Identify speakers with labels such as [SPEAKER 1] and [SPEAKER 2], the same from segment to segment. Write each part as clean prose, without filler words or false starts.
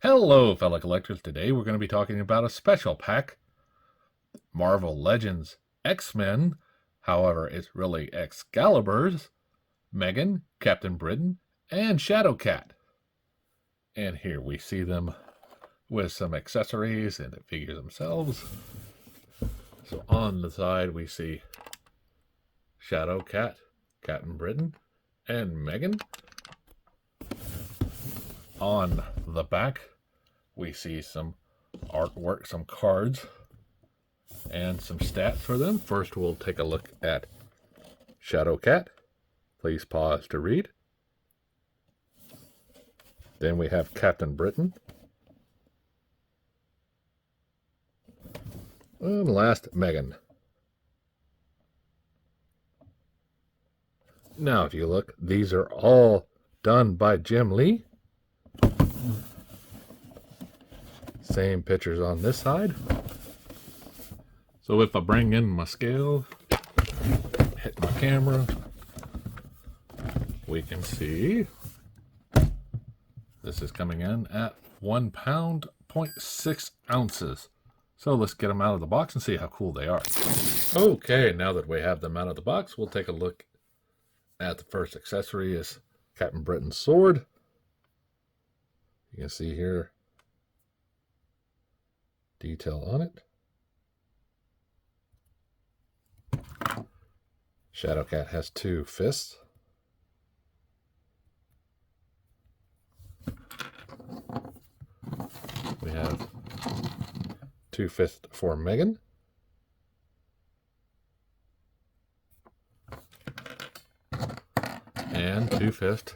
[SPEAKER 1] Hello, fellow collectors. Today we're going to be talking about a special pack, Marvel Legends X-Men. However, it's really Excalibur's, Meggan, Captain Britain, and Shadowcat. And here we see them with some accessories and the figures themselves. So on the side we see Shadowcat, Captain Britain, and Meggan. On the back we see some artwork, some cards, and some stats for them. First, we'll take a look at Shadowcat. Please pause to read. Then we have Captain Britain. And last, Meggan. Now, if you look, these are all done by Jim Lee. Same pictures on this side. So if I bring in my scale, hit my camera, we can see this is coming in at 1 pound, 0.6 ounces. So let's get them out of the box and see how cool they are. Okay, now that we have them out of the box, we'll take a look at the first accessory is Captain Britain's sword. You can see here detail on it. Shadowcat has 2 fists. We have 2 fists for Meggan. And 2 fists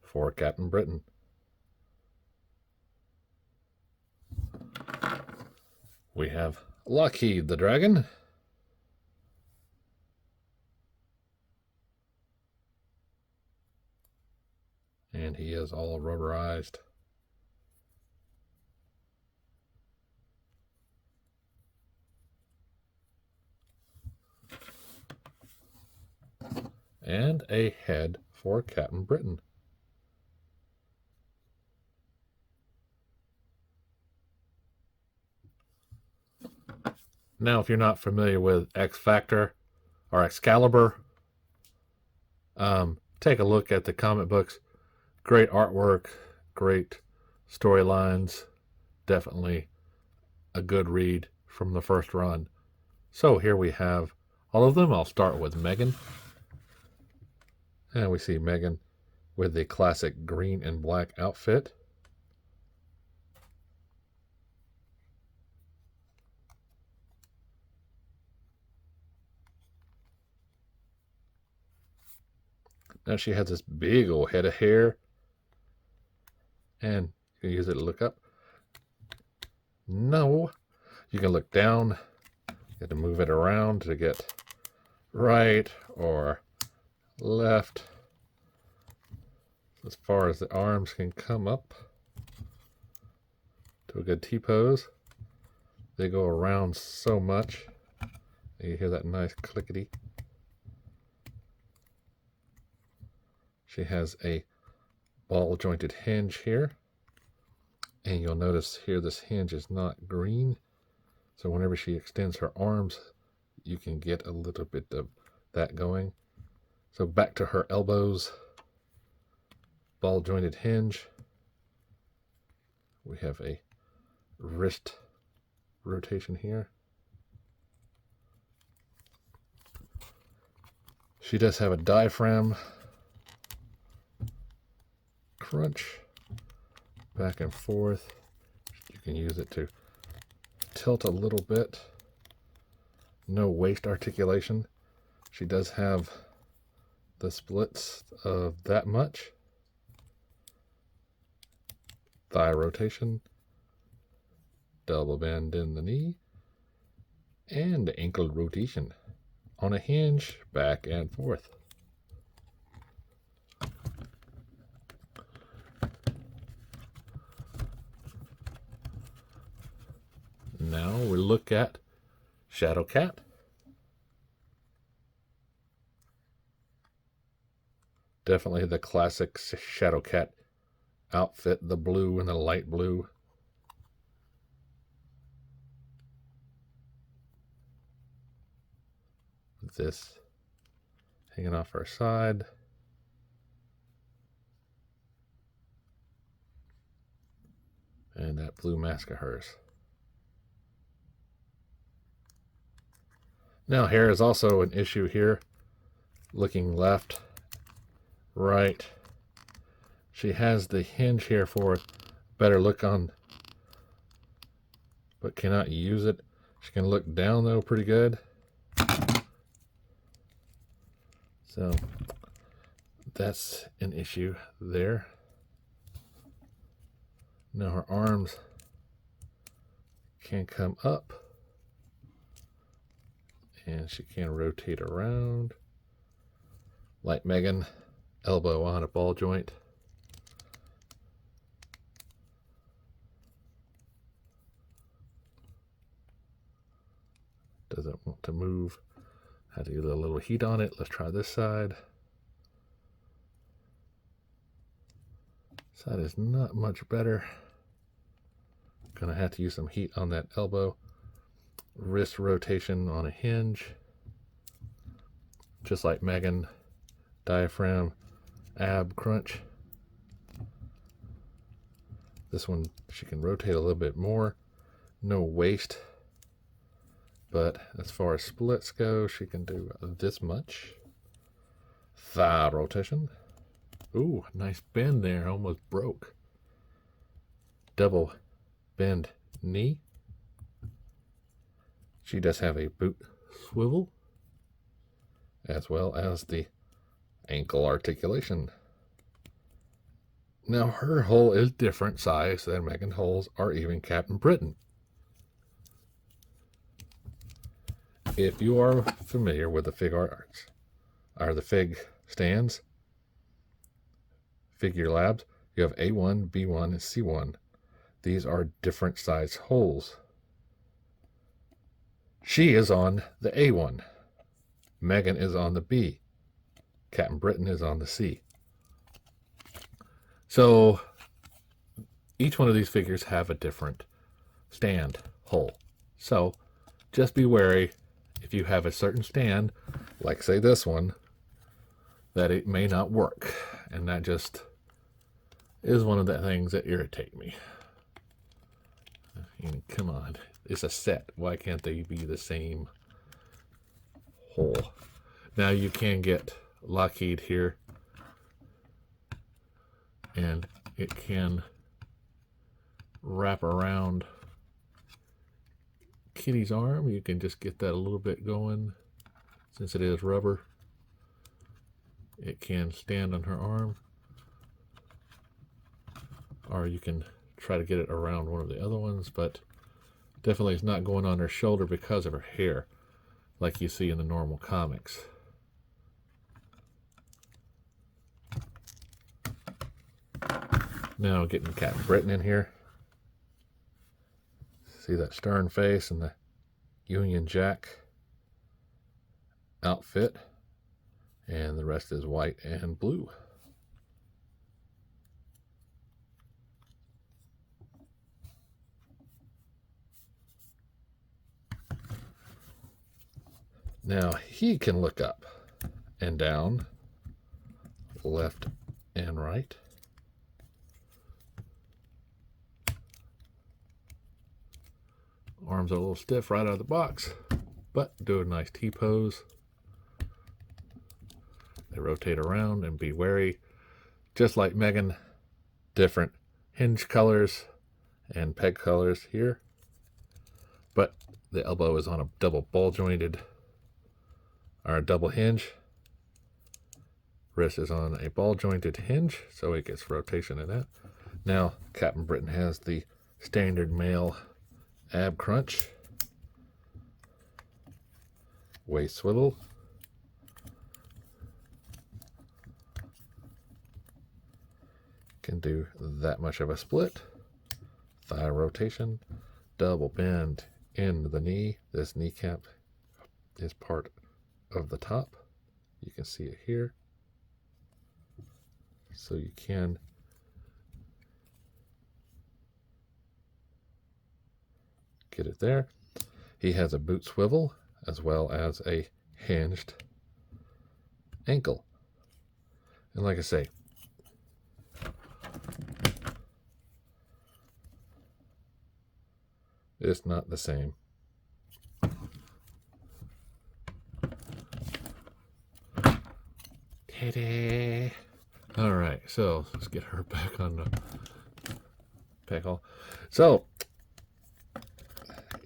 [SPEAKER 1] for Captain Britain. We have Lockheed the Dragon. And he is all rubberized. And a head for Captain Britain. Now, if you're not familiar with X Factor or Excalibur, take a look at the comic books. Great artwork, great storylines, definitely a good read from the first run. So here we have all of them. I'll start with Meggan. And we see Meggan with the classic green and black outfit. Now she has this big old head of hair. And you can use it to look up. No, you can look down. You have to move it around to get right or left. As far as the arms can come up to a good T-pose. They go around so much. You hear that nice clickety. She has a ball jointed hinge here. And you'll notice here this hinge is not green. So whenever she extends her arms, you can get a little bit of that going. So back to her elbows. Ball jointed hinge. We have a wrist rotation here. She does have a diaphragm crunch back and forth. You can use it to tilt a little bit. No waist articulation. She does have the splits of that much. Thigh rotation, double bend in the knee, and ankle rotation on a hinge back and forth. Now we look at Shadowcat. Definitely the classic Shadowcat outfit, the blue and the light blue. This hanging off her side. And that blue mask of hers. Now hair is also an issue here. Looking left, right. She has the hinge here for better look on, but cannot use it. She can look down though pretty good. So that's an issue there. Now her arms can come up and she can rotate around like Meggan, elbow on a ball joint. Doesn't want to move. Had to get a little heat on it. Let's try this side. Side is not much better. Gonna have to use some heat on that elbow. Wrist rotation on a hinge. Just like Meggan. Diaphragm, ab crunch. This one she can rotate a little bit more. No waist. But as far as splits go, she can do this much. Thigh rotation. Ooh, nice bend there, almost broke. Double bend knee. She does have a boot swivel, as well as the ankle articulation. Now her hole is different size than Meggan's holes or even Captain Britain. If you are familiar with the fig arts, or the fig stands, Figure Labs, you have A1, B1, and C1. These are different size holes. She is on the A1. Meggan is on the B. Captain Britain is on the C. So each one of these figures have a different stand hole. So just be wary if you have a certain stand, like say this one, that it may not work. And that just is one of the things that irritate me. Come on, it's a set. Why can't they be the same hole? Now you can get Lockheed here, and it can wrap around Kitty's arm. You can just get that a little bit going. Since it is rubber, it can stand on her arm, or you can try to get it around one of the other ones, but definitely it's not going on her shoulder because of her hair like you see in the normal comics. Now getting Captain Britain in here. See that stern face and the Union Jack outfit, and the rest is white and blue. Now he can look up and down, left and right. Arms are a little stiff right out of the box, but do a nice T-pose. They rotate around, and be wary. Just like Meggan, different hinge colors and peg colors here. But the elbow is on a double ball jointed, or a double hinge. Wrist is on a ball jointed hinge, so it gets rotation in that. Now Captain Britain has the standard male ab crunch, waist swivel, can do that much of a split, thigh rotation, double bend in the knee. This kneecap is part of the top. You can see it here. So you can get it there. He has a boot swivel as well as a hinged ankle. And like I say, it's not the same. Ta-da! All right, so let's get her back on the pack hole. So,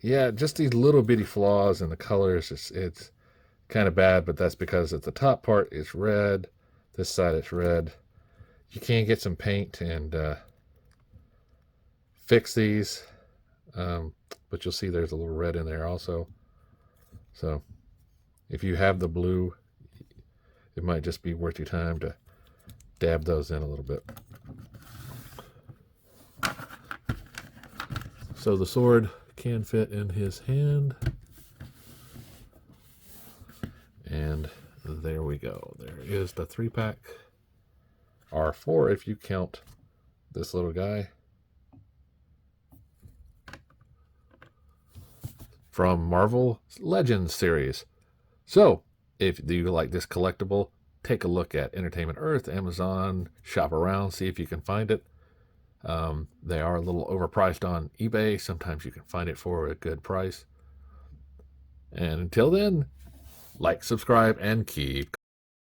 [SPEAKER 1] yeah, just these little bitty flaws in the colors. It's kind of bad, but that's because at the top part is red. This side is red. You can get some paint and fix these, but you'll see there's a little red in there also. So if you have the blue, it might just be worth your time to dab those in a little bit. So the sword can fit in his hand. And there we go. There is the 3-pack. Or 4 if you count this little guy. From Marvel Legends series. So, if you like this collectible, take a look at Entertainment Earth, Amazon, shop around, see if you can find it. They are a little overpriced on eBay. Sometimes you can find it for a good price. And until then, like, subscribe, and keep